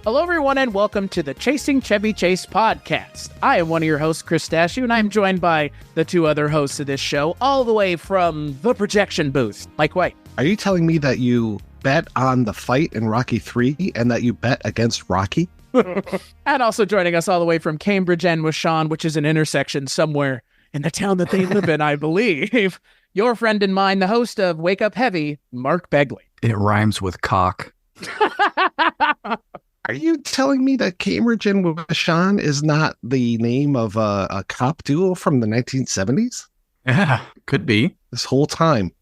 Hello, everyone, and welcome to the Chasing Chevy Chase podcast. I am one of your hosts, Chris Dashew, and I'm joined by the two other hosts of this show, all the way from the projection booth, Mike White. Are you telling me that you bet on the fight in Rocky 3 and that you bet against Rocky? And also joining us all the way from Cambridge and Wishawn, which is an intersection somewhere in the town that they live in, I believe. Your friend and mine, the host of Wake Up Heavy, Mark Begley. It rhymes with cock. Are you telling me that Cambridge and Wishawn is not the name of a cop duo from the 1970s? Yeah, could be. This whole time.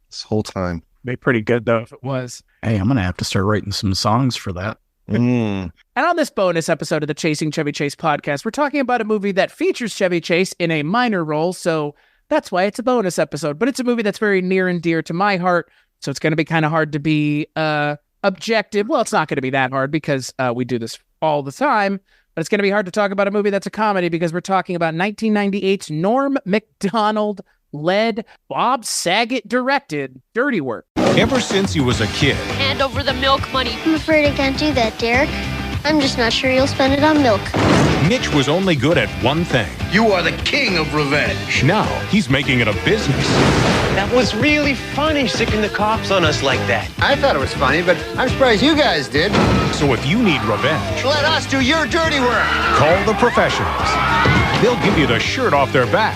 Be pretty good, though, if it was. Hey, I'm going to have to start writing some songs for that. And on this bonus episode of the Chasing Chevy Chase podcast, we're talking about a movie that features Chevy Chase in a minor role, so that's why it's a bonus episode. But it's a movie that's very near and dear to my heart, so it's going to be kind of hard to be objective. Well, it's not going to be that hard because we do this all the time, but it's going to be hard to talk about a movie that's a comedy because we're talking about 1998's Norm MacDonald led, Bob Saget directed Dirty Work. Ever since he was a kid. Hand over the milk money. I'm afraid I can't do that, Derek. I'm just not sure you'll spend it on milk. Mitch was only good at one thing. You are the king of revenge. Now he's making it a business. That was really funny, sicking the cops on us like that. I thought it was funny, but I'm surprised you guys did. So if you need revenge, Let us do your dirty work. call the professionals. They'll give you the shirt off their back.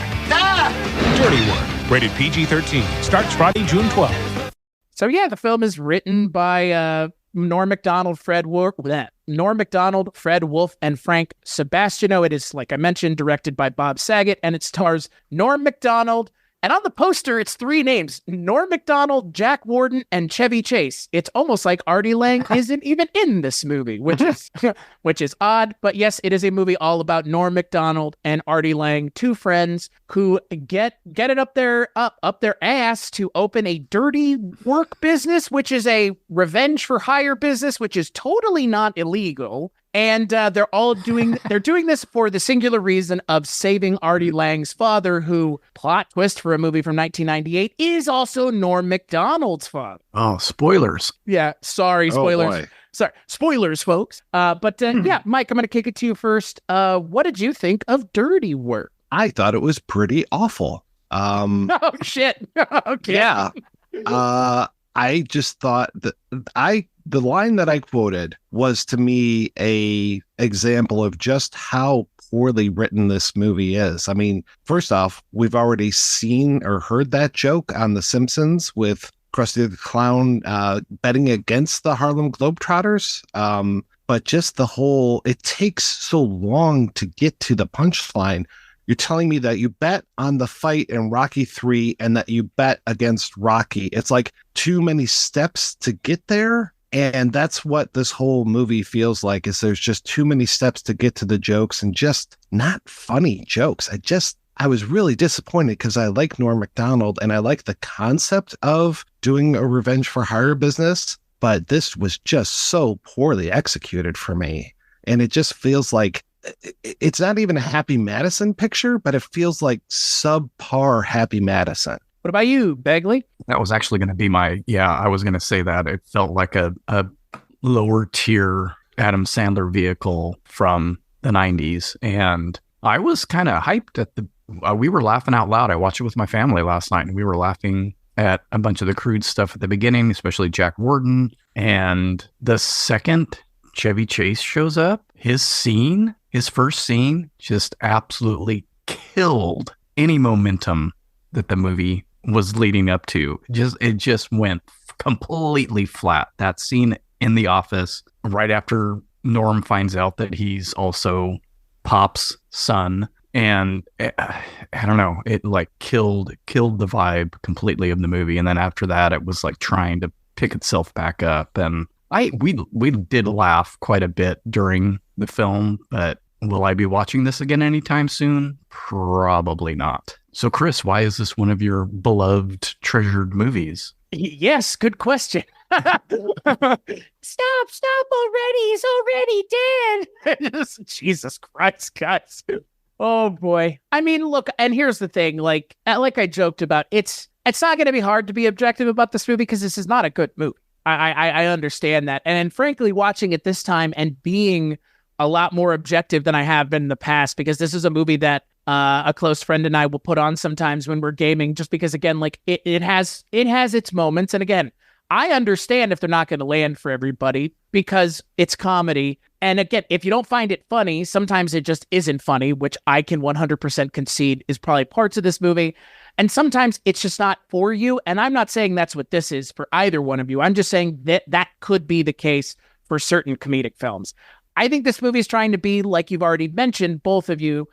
Dirty Work, rated PG-13, starts Friday, June 12th. So yeah, the film is written by Norm MacDonald, Fred Wolf, and Frank Sebastiano. It is, like I mentioned, directed by Bob Saget, and it stars Norm MacDonald. And on the poster, it's three names: Norm MacDonald, Jack Warden, and Chevy Chase. It's almost like Artie Lang isn't even in this movie, which is odd. But yes, it is a movie all about Norm MacDonald and Artie Lang, two friends who get it up their ass to open a dirty work business, which is a revenge for hire business, which is totally not illegal. And they're doing this for the singular reason of saving Artie Lang's father, who, plot twist for a movie from 1998, is also Norm MacDonald's father. Oh, spoilers. Yeah, sorry, spoilers. Oh, Sorry, spoilers, folks. Yeah, Mike, I'm going to kick it to you first. What did you think of Dirty Work? I thought it was pretty awful. Oh, shit. Okay. Yeah. I just thought that the line that I quoted was, to me, a example of just how poorly written this movie is. I mean, first off, we've already seen or heard that joke on The Simpsons with Krusty the Clown betting against the Harlem Globetrotters. But just it takes so long to get to the punchline. You're telling me that you bet on the fight in Rocky 3 and that you bet against Rocky. It's like too many steps to get there. And that's what this whole movie feels like, is there's just too many steps to get to the jokes and just not funny jokes. I was really disappointed because I like Norm MacDonald and I like the concept of doing a revenge for hire business, but this was just so poorly executed for me. And it just feels like it's not even a Happy Madison picture, but it feels like subpar Happy Madison. What about you, Begley? That was actually going to be I was going to say that. It felt like a lower tier Adam Sandler vehicle from the 90s. And I was kind of hyped we were laughing out loud. I watched it with my family last night and we were laughing at a bunch of the crude stuff at the beginning, especially Jack Warden. And the second Chevy Chase shows up, his first scene just absolutely killed any momentum that the movie was leading up to. It just went completely flat. That scene in the office right after Norm finds out that he's also Pop's son, and I don't know, it like killed the vibe completely of the movie. And then after that, it was like trying to pick itself back up. And we did laugh quite a bit during the film, but will I be watching this again anytime soon? Probably not. So, Chris, why is this one of your beloved, treasured movies? Yes, good question. Stop already. He's already dead. Jesus Christ, guys. Oh, boy. I mean, look, and here's the thing. Like I joked about, it's not going to be hard to be objective about this movie because this is not a good movie. I understand that. And frankly, watching it this time and being a lot more objective than I have been in the past, because this is a movie that a close friend and I will put on sometimes when we're gaming, just because, again, like it has its moments. And again, I understand if they're not going to land for everybody because it's comedy. And again, if you don't find it funny, sometimes it just isn't funny, which I can 100% concede is probably parts of this movie. And sometimes it's just not for you. And I'm not saying that's what this is for either one of you. I'm just saying that could be the case for certain comedic films. I think this movie is trying to be, like you've already mentioned, both of you,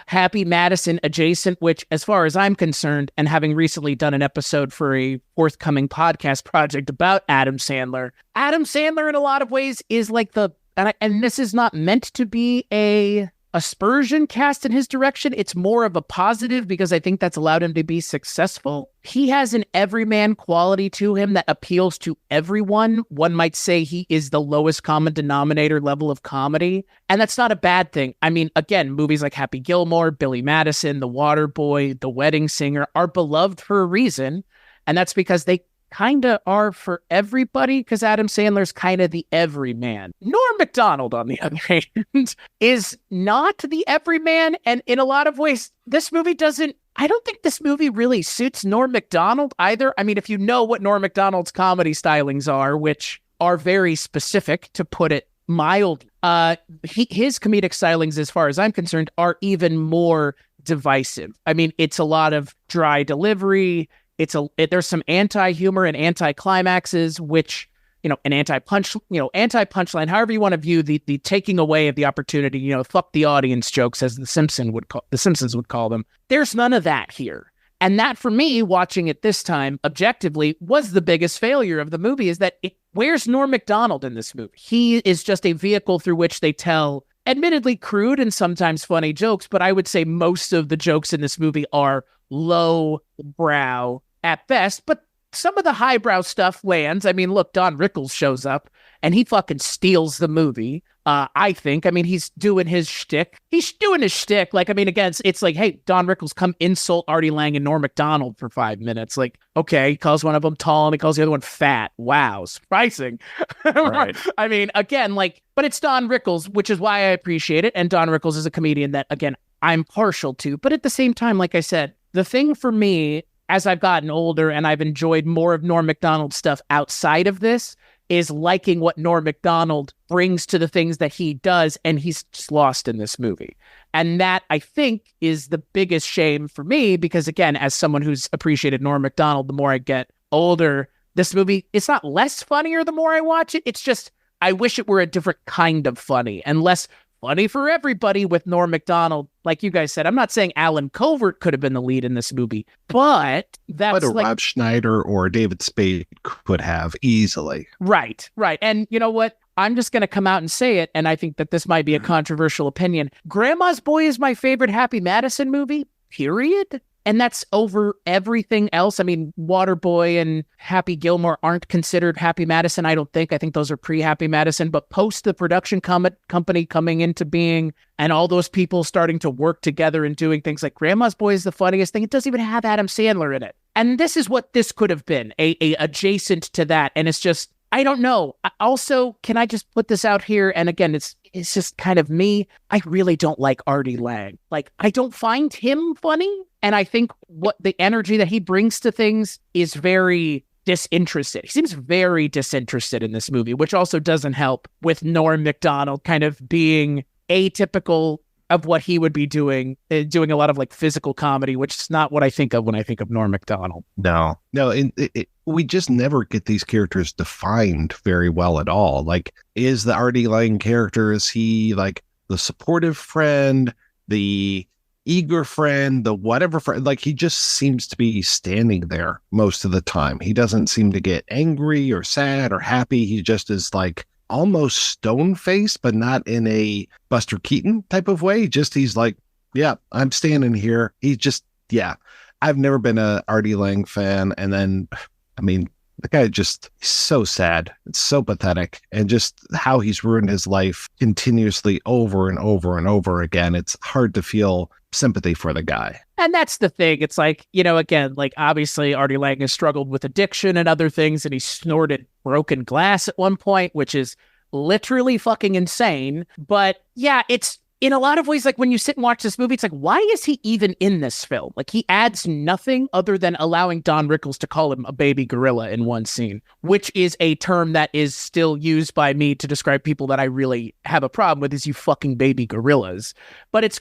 Happy Madison adjacent, which, as far as I'm concerned, and having recently done an episode for a forthcoming podcast project about Adam Sandler in a lot of ways is like and this is not meant to be a aspersion cast in his direction. It's more of a positive because I think that's allowed him to be successful. He has an everyman quality to him that appeals to everyone. One might say he is the lowest common denominator level of comedy, and that's not a bad thing. I mean, again, movies like Happy Gilmore, Billy Madison, The Waterboy, The Wedding Singer are beloved for a reason, and that's because they kind of are for everybody, because Adam Sandler's kind of the everyman. Norm MacDonald, on the other hand, is not the everyman, and in a lot of ways, I don't think this movie really suits Norm MacDonald either. I mean, if you know what Norm MacDonald's comedy stylings are, which are very specific, to put it mild, his comedic stylings, as far as I'm concerned, are even more divisive. I mean, it's a lot of dry delivery. There's some anti-humor and anti-climaxes, which, an anti-punchline, however you want to view the taking away of the opportunity, fuck the audience jokes, as the Simpsons would call them. There's none of that here. And that, for me, watching it this time, objectively, was the biggest failure of the movie, is that where's Norm MacDonald in this movie? He is just a vehicle through which they tell admittedly crude and sometimes funny jokes, but I would say most of the jokes in this movie are low brow at best, but some of the highbrow stuff lands. I mean, look, Don Rickles shows up and he fucking steals the movie. I think. I mean, he's doing his shtick. Like, I mean, again, it's like, hey, Don Rickles, come insult Artie Lang and Norm MacDonald for 5 minutes. Like, okay, he calls one of them tall and he calls the other one fat. Wow, surprising. Right. I mean, again, but it's Don Rickles, which is why I appreciate it. And Don Rickles is a comedian that, again, I'm partial to. But at the same time, like I said, the thing for me, as I've gotten older and I've enjoyed more of Norm MacDonald's stuff outside of this, is liking what Norm MacDonald brings to the things that he does, and he's just lost in this movie. And that, I think, is the biggest shame for me, because, again, as someone who's appreciated Norm MacDonald, the more I get older, this movie, it's not less funnier the more I watch it. It's just, I wish it were a different kind of funny and less funny for everybody with Norm MacDonald. Like you guys said, I'm not saying Alan Covert could have been the lead in this movie, but that's Rob Schneider or David Spade could have easily. Right. And you know what? I'm just going to come out and say it, and I think that this might be a controversial opinion. Grandma's Boy is my favorite Happy Madison movie, period. And that's over everything else. I mean, Waterboy and Happy Gilmore aren't considered Happy Madison, I don't think. I think those are pre-Happy Madison. But post the production company coming into being and all those people starting to work together and doing things, like Grandma's Boy is the funniest thing. It doesn't even have Adam Sandler in it. And this is what this could have been, a adjacent to that. And it's just, I don't know. Also, can I just put this out here? And again, it's just kind of me. I really don't like Artie Lang. Like, I don't find him funny. And I think what the energy that he brings to things is very disinterested. He seems very disinterested in this movie, which also doesn't help with Norm MacDonald kind of being atypical of what he would be doing a lot of like physical comedy, which is not what I think of when I think of Norm MacDonald. No. We just never get these characters defined very well at all. Like, is the Artie Lang character, is he like the supportive friend, the eager friend, the whatever friend? Like, he just seems to be standing there most of the time. He doesn't seem to get angry or sad or happy. He just is like almost stone-faced, but not in a Buster Keaton type of way. Just, he's like, yeah, I'm standing here. He's just, yeah. I've never been a Artie Lang fan. And then, I mean, the guy just, he's so sad. It's so pathetic. And just how he's ruined his life continuously over and over and over again. It's hard to feel sympathy for the guy. And that's the thing. It's like, again, like obviously Artie Lang has struggled with addiction and other things, and he snorted broken glass at one point, which is literally fucking insane. But yeah, it's in a lot of ways, like when you sit and watch this movie, it's like, why is he even in this film? Like he adds nothing other than allowing Don Rickles to call him a baby gorilla in one scene, which is a term that is still used by me to describe people that I really have a problem with, is you fucking baby gorillas. But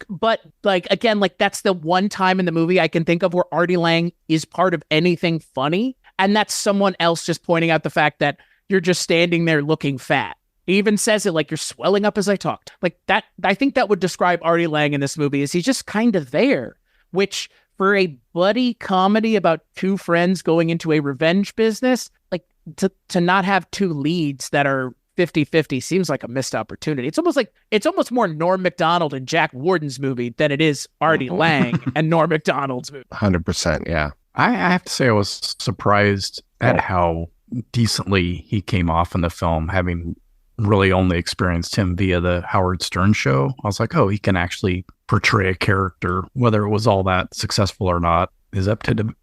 like, again, like that's the one time in the movie I can think of where Artie Lang is part of anything funny. And that's someone else just pointing out the fact that you're just standing there looking fat. He even says it like, you're swelling up as I talked. Like that, I think that would describe Artie Lang in this movie, is he's just kind of there, which for a buddy comedy about two friends going into a revenge business, like to not have two leads that are 50-50 seems like a missed opportunity. It's almost more Norm MacDonald and Jack Warden's movie than it is Artie Lang and Norm MacDonald's movie. 100%. Yeah. I have to say I was surprised at how decently he came off in the film, having really only experienced him via the Howard Stern show. I was like, oh, he can actually portray a character. Whether it was all that successful or not is up to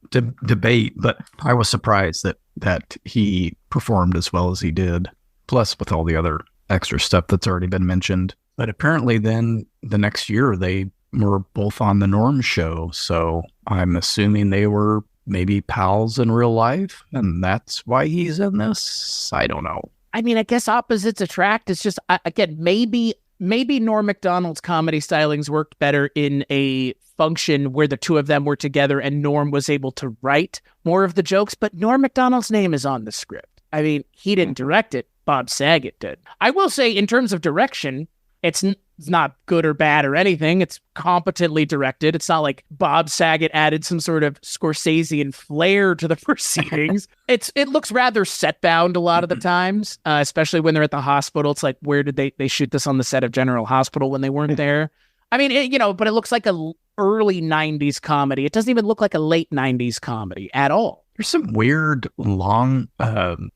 debate, but I was surprised that he performed as well as he did, plus with all the other extra stuff that's already been mentioned. But apparently then the next year they were both on the Norm show, so I'm assuming they were maybe pals in real life, and that's why he's in this. I don't know. I mean, I guess opposites attract. It's just, again, maybe Norm MacDonald's comedy stylings worked better in a function where the two of them were together and Norm was able to write more of the jokes, but Norm MacDonald's name is on the script. I mean, he didn't direct it. Bob Saget did. I will say, in terms of direction, it's not good or bad or anything. It's competently directed. It's not like Bob Saget added some sort of Scorsesean flair to the proceedings. It looks rather set bound a lot of the times, especially when they're at the hospital. It's like, where did they shoot this on the set of General Hospital when they weren't there? I mean, but it looks like a early 90s comedy. It doesn't even look like a late 90s comedy at all. There's some weird, long,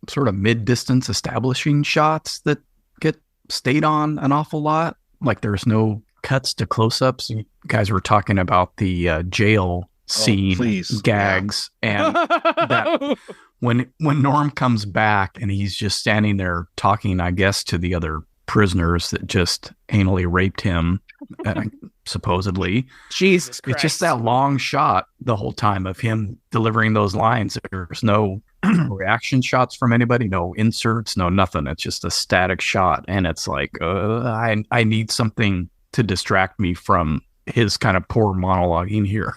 sort of mid-distance establishing shots that get stayed on an awful lot. Like there's no cuts to close-ups. You guys were talking about the jail scene gags, and that when Norm comes back and he's just standing there talking, I guess, to the other prisoners that just anally raped him, supposedly. Jesus Christ. It's just that long shot the whole time of him delivering those lines. There's no reaction shots from anybody, no inserts, no nothing. It's just a static shot, and it's like I need something to distract me from his kind of poor monologuing here.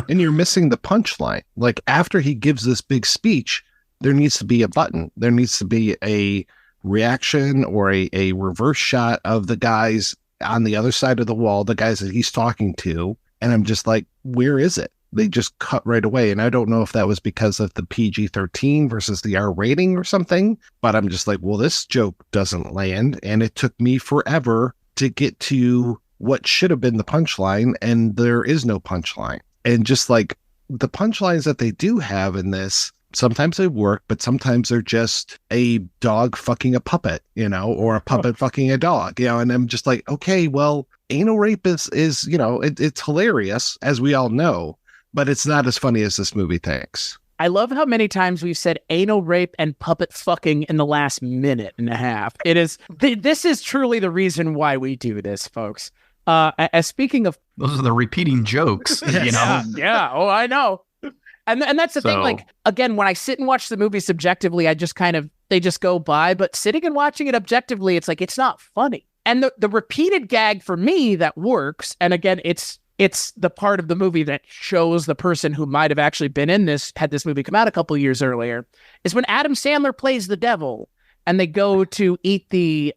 And you're missing the punchline. Like after he gives this big speech, there needs to be a button. There needs to be a reaction or a reverse shot of the guys on the other side of the wall, the guys that he's talking to. And I'm just like, where is it? They just cut right away. And I don't know if that was because of the PG-13 versus the R rating or something, but I'm just like, well, this joke doesn't land. And it took me forever to get to what should have been the punchline, and there is no punchline. And just like the punchlines that they do have in this, sometimes they work, but sometimes they're just a dog fucking a puppet, or a puppet fucking a dog, and I'm just like, okay, well, anal rape is it's hilarious, as we all know, but it's not as funny as this movie thinks. I love how many times we've said anal rape and puppet fucking in the last minute and a half. It is, this is truly the reason why we do this, folks. As speaking of, those are the repeating jokes, Yeah. Oh, I know. And that's the thing, like, again, when I sit and watch the movie subjectively, I just they just go by, but sitting and watching it objectively, it's like, it's not funny. And the repeated gag for me that works, and again, it's the part of the movie that shows the person who might have actually been in this, had this movie come out a couple years earlier, is when Adam Sandler plays the devil and they go to eat the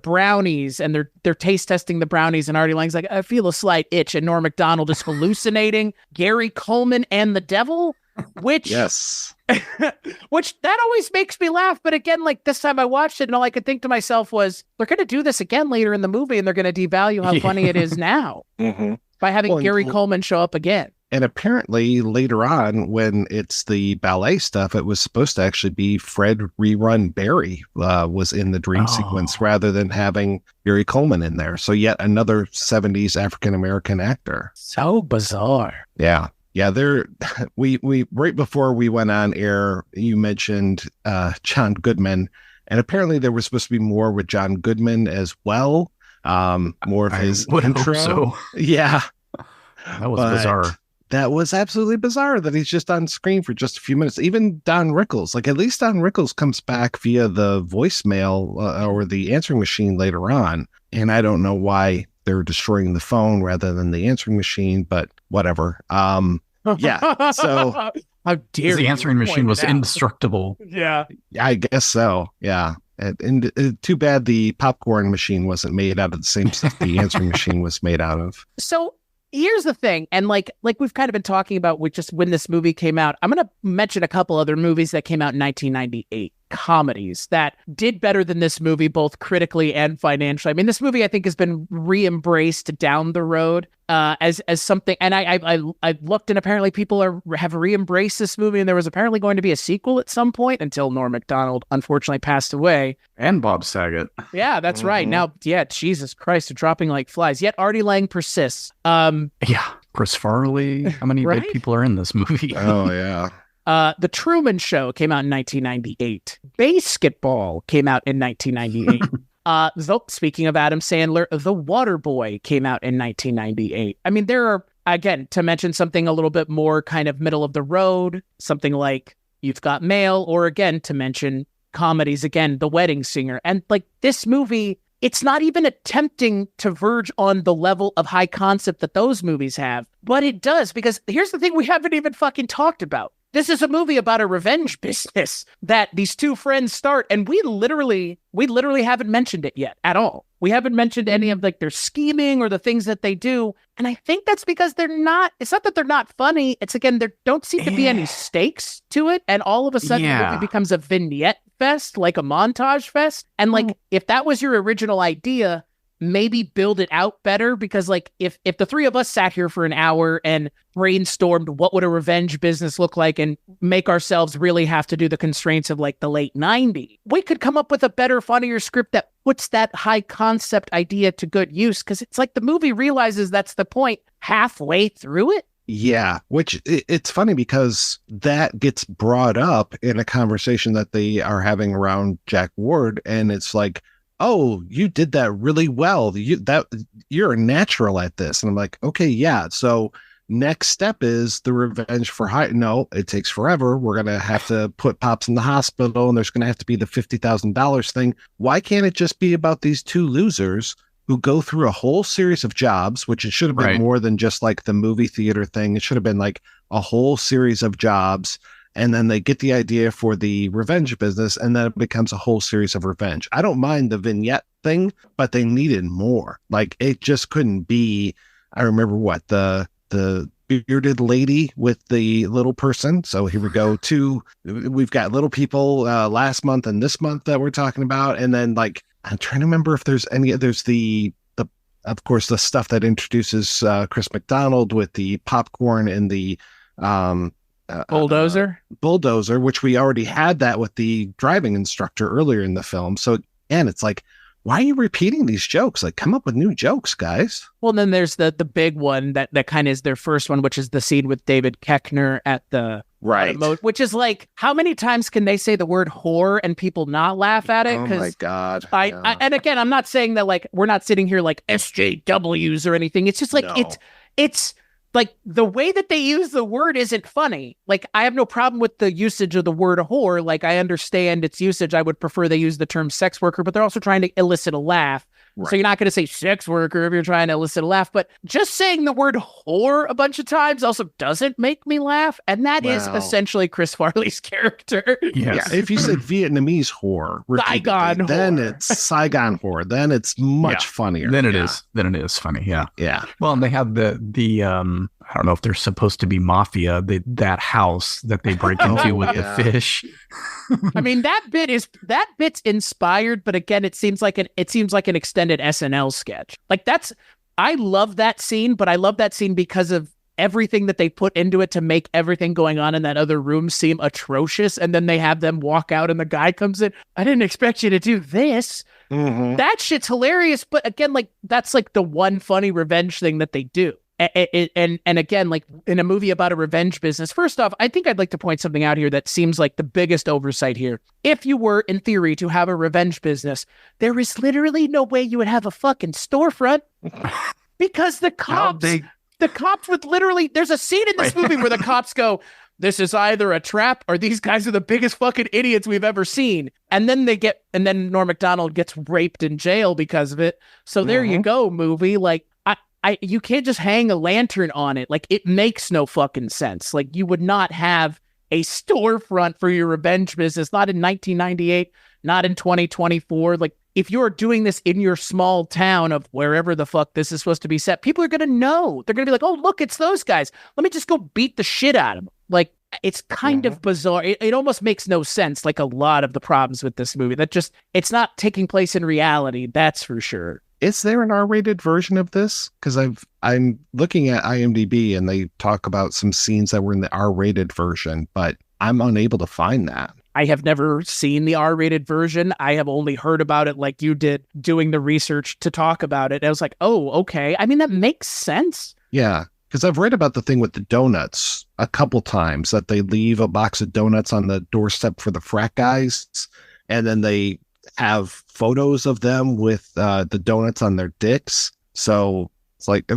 brownies, and they're taste testing the brownies, and Artie Lang's like, I feel a slight itch, and Norm MacDonald is hallucinating Gary Coleman and the devil, which yes, which that always makes me laugh. But again, like this time I watched it, and all I could think to myself was, they're going to do this again later in the movie, and they're going to devalue how funny it is now by having Gary Coleman show up again. And apparently later on, when it's the ballet stuff, it was supposed to actually be Fred Rerun Barry was in the dream sequence rather than having Gary Coleman in there. So yet another 70s African-American actor. So bizarre. Yeah. Yeah, we right before we went on air, you mentioned John Goodman, and apparently there was supposed to be more with John Goodman as well. More of his intro. So. Yeah. That was bizarre. That was absolutely bizarre that he's just on screen for just a few minutes. Even Don Rickles, like at least Don Rickles comes back via the voicemail or the answering machine later on. And I don't know why they're destroying the phone rather than the answering machine, but whatever. Yeah. So how dare the answering machine was indestructible. Yeah. I guess so. Yeah. And too bad the popcorn machine wasn't made out of the same stuff the answering machine was made out of. So here's the thing, and like we've kind of been talking about with just when this movie came out, I'm going to mention a couple other movies that came out in 1998, comedies that did better than this movie, both critically and financially. I mean, this movie, I think, has been re-embraced down the road as something, and I looked, and apparently people have re-embraced this movie, and there was apparently going to be a sequel at some point until Norm MacDonald unfortunately passed away. And Bob Saget. Yeah, that's right. Now, yeah, Jesus Christ, they're dropping like flies. Yet Artie Lang persists. Yeah, Chris Farley. How many Right? big people are in this movie? Oh, yeah. The Truman Show came out in 1998. Basketball came out in 1998. Speaking of Adam Sandler, The Waterboy came out in 1998. I mean, there are, again, to mention something a little bit more kind of middle of the road, something like You've Got Mail, or again, to mention comedies, again, The Wedding Singer. And like this movie, it's not even attempting to verge on the level of high concept that those movies have, but it does, because here's the thing we haven't even fucking talked about. This is a movie about a revenge business that these two friends start, and we literally haven't mentioned it yet at all. We haven't mentioned any of like their scheming or the things that they do, and I think that's because it's not that they're not funny. It's again, there don't seem to be any stakes to it, and all of a sudden the movie becomes a vignette fest, like a montage fest. And like, if that was your original idea, maybe build it out better, because like if the three of us sat here for an hour and brainstormed what would a revenge business look like and make ourselves really have to do the constraints of like the late 90s, we could come up with a better, funnier script that puts that high concept idea to good use, because it's like the movie realizes that's the point halfway through it. Yeah, which it's funny because that gets brought up in a conversation that they are having around Jack Ward, and it's like, oh, you did that really well. You're a natural at this. And I'm like, okay, yeah. So next step is the revenge for hire. No, it takes forever. We're going to have to put Pops in the hospital, and there's going to have to be the $50,000 thing. Why can't it just be about these two losers who go through a whole series of jobs, which it should have been more than just like the movie theater thing. It should have been like a whole series of jobs. And then they get the idea for the revenge business, and then it becomes a whole series of revenge. I don't mind the vignette thing, but they needed more. Like, it just couldn't be, I remember what, the bearded lady with the little person. So here we go we've got little people last month and this month that we're talking about. And then like, I'm trying to remember if there's the of course, the stuff that introduces Chris MacDonald with the popcorn and the bulldozer, which we already had that with the driving instructor earlier in the film. So again, it's like, why are you repeating these jokes? Like, come up with new jokes, guys. Well, then there's the big one that kind of is their first one, which is the scene with David Koechner at the which is like, how many times can they say the word whore and people not laugh at it? Oh my God. And again, I'm not saying that like we're not sitting here like SJWs or anything. It's just like it's like the way that they use the word isn't funny. Like, I have no problem with the usage of the word whore. Like, I understand its usage. I would prefer they use the term sex worker, but they're also trying to elicit a laugh. Right. So you're not going to say sex worker if you're trying to elicit a laugh, but just saying the word whore a bunch of times also doesn't make me laugh. And that is essentially Chris Farley's character. Yes. Yeah, if you said Vietnamese whore, Saigon then whore. It's Saigon whore. Then it's much funnier. Then it is funny. Yeah. Yeah. Well, and they have the I don't know if they're supposed to be mafia, that house that they break into with the fish. I mean, that bit's inspired, but again, it seems like an extended SNL sketch. Like, I love that scene, but I love that scene because of everything that they put into it to make everything going on in that other room seem atrocious. And then they have them walk out and the guy comes in. I didn't expect you to do this. That shit's hilarious. But again, like that's like the one funny revenge thing that they do. And again, like in a movie about a revenge business, first off, I think I'd like to point something out here that seems like the biggest oversight here. If you were, in theory, to have a revenge business, there is literally no way you would have a fucking storefront because the cops would literally, there's a scene in this movie where the cops go, this is either a trap or these guys are the biggest fucking idiots we've ever seen. And then Norm MacDonald gets raped in jail because of it. So there you go, movie. Like, you can't just hang a lantern on it. Like, it makes no fucking sense. Like, you would not have a storefront for your revenge business, not in 1998, not in 2024. Like, if you're doing this in your small town of wherever the fuck this is supposed to be set, people are going to know. They're going to be like, oh, look, it's those guys. Let me just go beat the shit out of them. Like, it's kind of bizarre. It almost makes no sense, like a lot of the problems with this movie. It's not taking place in reality, that's for sure. Is there an R-rated version of this? Because I'm looking at IMDb and they talk about some scenes that were in the R-rated version, but I'm unable to find that. I have never seen the R-rated version. I have only heard about it like you did, doing the research to talk about it. I was like, oh, okay. I mean, that makes sense. Yeah, because I've read about the thing with the donuts a couple times, that they leave a box of donuts on the doorstep for the frat guys, and then they have photos of them with the donuts on their dicks. So it's like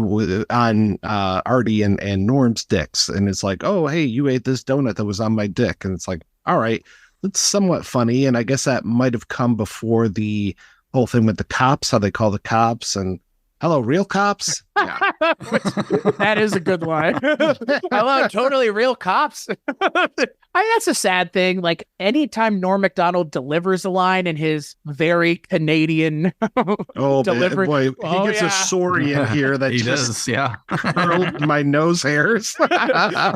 on Artie and Norm's dicks. And it's like, oh, hey, you ate this donut that was on my dick. And it's like, all right, that's somewhat funny. And I guess that might have come before the whole thing with the cops, how they call the cops. And hello, real cops. Yeah. That is a good line. Hello, totally real cops. That's a sad thing. Like, anytime Norm MacDonald delivers a line in his very Canadian delivery, boy, he gets a sorry in here that he just does, curled my nose hairs.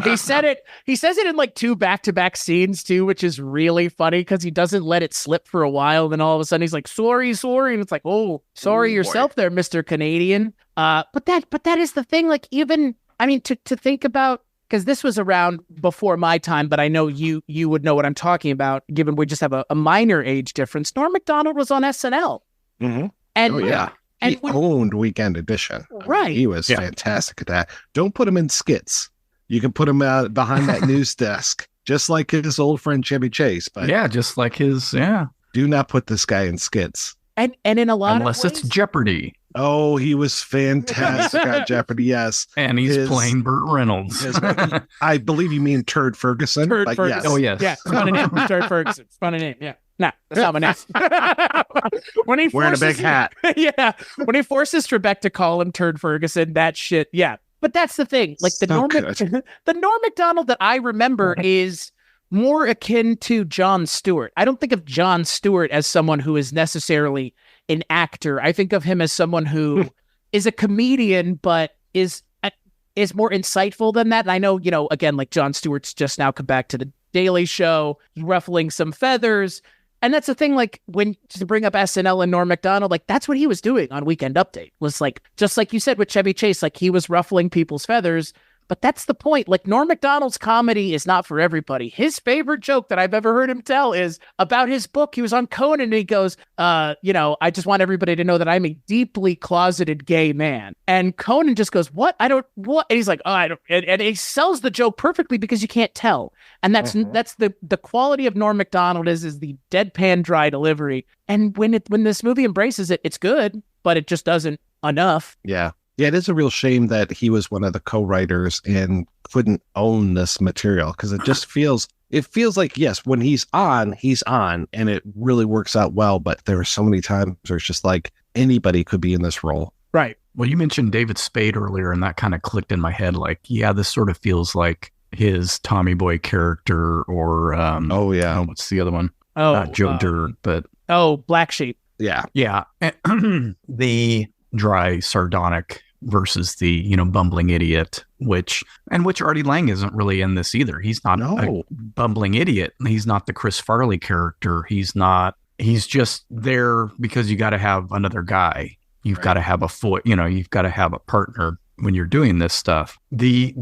He says it in like 2 back-to-back scenes too, which is really funny because he doesn't let it slip for a while. Then all of a sudden he's like, sorry. And it's like, oh, sorry yourself there, Mr. Canadian. But that is the thing. Like, even, I mean, to think about, because this was around before my time, but I know you would know what I'm talking about, given we just have a minor age difference. Norm MacDonald was on SNL. Mm-hmm. And he owned Weekend Edition. Right. He was fantastic at that. Don't put him in skits. You can put him behind that news desk, just like his old friend Chevy Chase. But just like his, do not put this guy in skits. And in a lot unless of ways, it's Jeopardy. Oh, he was fantastic at Jeopardy, yes. And he's playing Burt Reynolds. I believe you mean Turd Ferguson. Ferguson. Yes. Oh, yes. Yeah, it's funny name. Turd Ferguson. It's funny name, yeah. Nah, that's not my name. When he wearing a big hat. Yeah. When he forces Trebek to call him Turd Ferguson, that shit, yeah. But that's the thing. Like, the Norm MacDonald that I remember is more akin to Jon Stewart. I don't think of Jon Stewart as someone who is necessarily an actor. I think of him as someone who is a comedian, but is more insightful than that. And I know, again, like, Jon Stewart's just now come back to the Daily Show, ruffling some feathers. And that's the thing, like, when to bring up SNL and Norm MacDonald, like, that's what he was doing on Weekend Update, was like, just like you said with Chevy Chase, like, he was ruffling people's feathers. But that's the point. Like, Norm MacDonald's comedy is not for everybody. His favorite joke that I've ever heard him tell is about his book. He was on Conan and he goes, I just want everybody to know that I'm a deeply closeted gay man. And Conan just goes, what? And he's like, oh, I don't. And he sells the joke perfectly because you can't tell. And that's the quality of Norm MacDonald is the deadpan dry delivery. And when this movie embraces it, it's good, but it just doesn't enough. Yeah. Yeah, it is a real shame that he was one of the co-writers and couldn't own this material, because it feels like, yes, when he's on, and it really works out well. But there are so many times where it's just like anybody could be in this role. Right. Well, you mentioned David Spade earlier, and that kind of clicked in my head. Like, yeah, this sort of feels like his Tommy Boy character, or what's the other one? Oh, not Joe Dirt, but Black Sheep. Yeah. The dry, sardonic versus the bumbling idiot, which Artie Lang isn't really in this either. He's not a bumbling idiot. He's not the Chris Farley character. He's just there because you got to have another guy. You've got to have a you've got to have a partner. when you're doing this stuff. The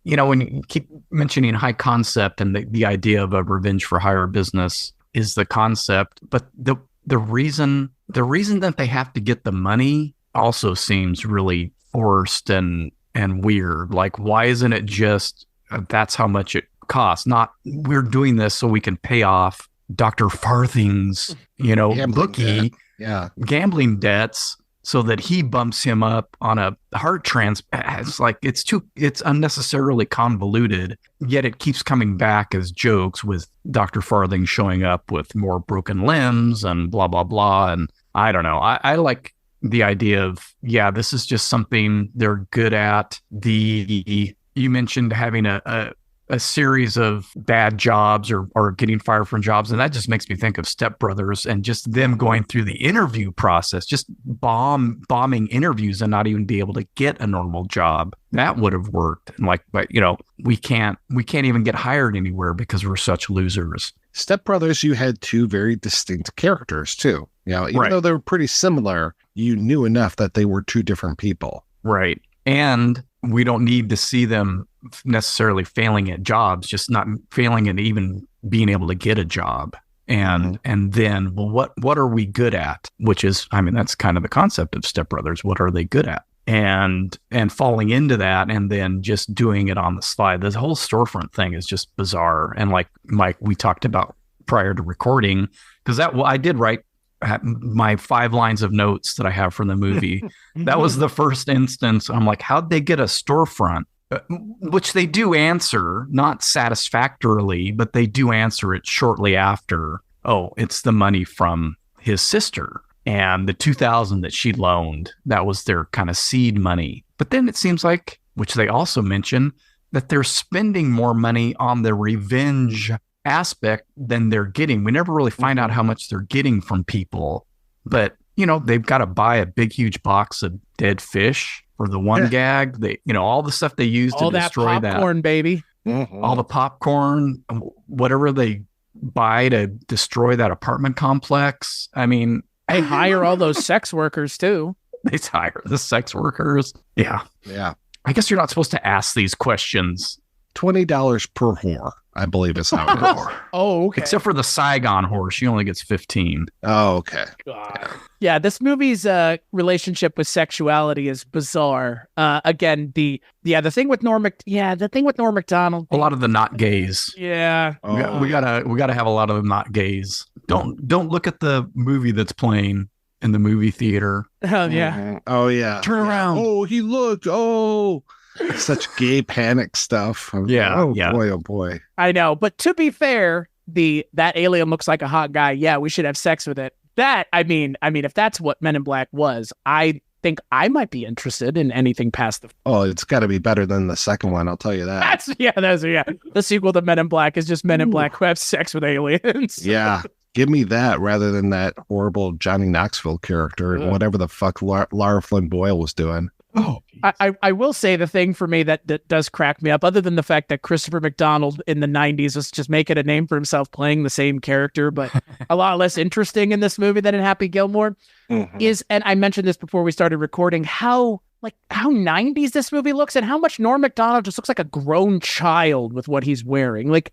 when you keep mentioning high concept and the idea of a revenge for hire business is the concept, but the reason that they have to get the money also seems really forced and weird. Like, why isn't it just that's how much it costs? Not we're doing this so we can pay off Dr. Farthing's, bookie, gambling debts, so that he bumps him up on a heart transplant. It's like it's unnecessarily convoluted, yet it keeps coming back as jokes with Dr. Farthing showing up with more broken limbs and blah, blah, blah. And I don't know. I like the idea of, this is just something they're good at. You mentioned having a series of bad jobs or getting fired from jobs. And that just makes me think of Step Brothers and just them going through the interview process, just bombing interviews and not even be able to get a normal job. That would have worked. And but we can't even get hired anywhere because we're such losers. Step Brothers, you had two very distinct characters too. Even though they were pretty similar, you knew enough that they were two different people. Right. And we don't need to see them necessarily failing at jobs, just not failing at even being able to get a job. And then, well, what are we good at? Which is, that's kind of the concept of Step Brothers. What are they good at? And falling into that and then just doing it on the slide. This whole storefront thing is just bizarre. And like Mike, we talked about prior to recording, because I did write my 5 lines of notes that I have from the movie. That was the first instance. I'm like, how'd they get a storefront? Which they do answer, not satisfactorily, but they do answer it shortly after. Oh, it's the money from his sister and the $2,000 that she loaned. That was their kind of seed money. But then it seems like, which they also mention, that they're spending more money on the revenge aspect than they're getting. We never really find out how much they're getting from people, but they've got to buy a big, huge box of dead fish for the one gag. They, all the stuff they use to destroy that popcorn, baby. All the popcorn, whatever they buy to destroy that apartment complex. They hire all those sex workers too. They hire the sex workers. Yeah. I guess you're not supposed to ask these questions. $20 per whore, I believe is how it is. Oh, okay. Except for the Saigon whore, she only gets 15. Oh, okay. Yeah, this movie's relationship with sexuality is bizarre. Again, the thing with Norm MacDonald. A lot of the not gays. Yeah. Oh. We gotta have a lot of them not gays. Don't look at the movie that's playing in the movie theater. Oh yeah. Mm-hmm. Oh yeah. Turn around. Oh, he looked. Oh. Such gay panic stuff. Yeah. Oh boy. I know, but to be fair, that alien looks like a hot guy. Yeah, we should have sex with it. If that's what Men in Black was, I think I might be interested in anything past the. Oh, it's got to be better than the second one. I'll tell you that. The sequel to Men in Black is just Men in Black who have sex with aliens. Yeah. Give me that rather than that horrible Johnny Knoxville character and whatever the fuck Lara Flynn Boyle was doing. Oh, I will say the thing for me that does crack me up, other than the fact that Christopher McDonald in the 90s was just making a name for himself playing the same character, but a lot less interesting in this movie than in Happy Gilmore, is, and I mentioned this before we started recording, how 90s this movie looks and how much Norm MacDonald just looks like a grown child with what he's wearing. Those